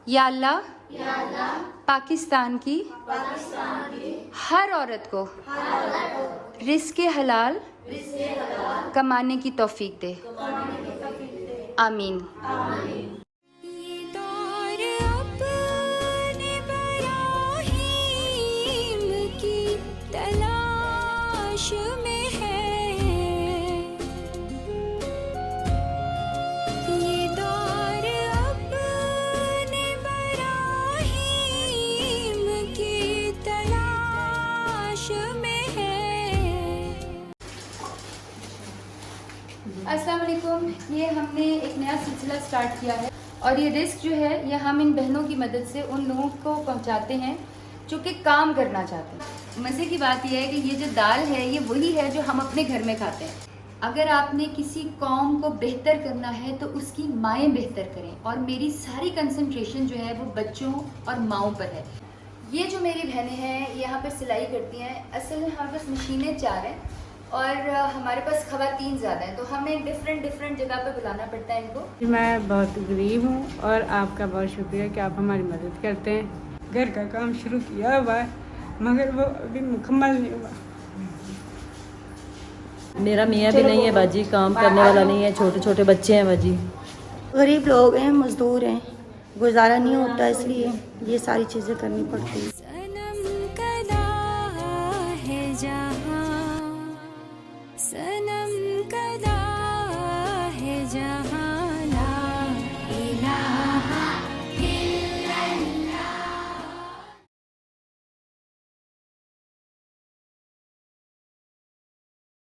या अल्लाह पाकिस्तान की हर औरत को रिज़्क़ हलाल कमाने की तौफीक दे। आमीन। अस्सलाम वालेकुम। ये हमने एक नया सिलसिला स्टार्ट किया है और ये रिस्क जो है ये हम इन बहनों की मदद से उन लोगों को पहुंचाते हैं जो कि काम करना चाहते हैं। मज़े की बात यह है कि ये जो दाल है ये वही है जो हम अपने घर में खाते हैं। अगर आपने किसी कौम को बेहतर करना है तो उसकी माएँ बेहतर करें और मेरी सारी कंसंट्रेशन जो है वो बच्चों और माओं पर है। ये जो मेरी बहनें हैं यहाँ पर सिलाई करती हैं। असल में हमारे पास मशीनें 4 हैं और हमारे पास ख़वातीन ज़्यादा हैं, तो हमें डिफरेंट जगह पे बुलाना पड़ता है इनको। मैं बहुत गरीब हूँ और आपका बहुत शुक्रिया कि आप हमारी मदद करते हैं। घर का काम शुरू किया हुआ है मगर वो अभी मुकम्मल नहीं हुआ। मेरा मियाँ भी नहीं है बाजी, काम करने वाला नहीं है, छोटे छोटे बच्चे हैं बाजी। गरीब लोग हैं, मजदूर हैं, गुजारा नहीं होता, इसलिए ये सारी चीज़ें करनी पड़ती हैं।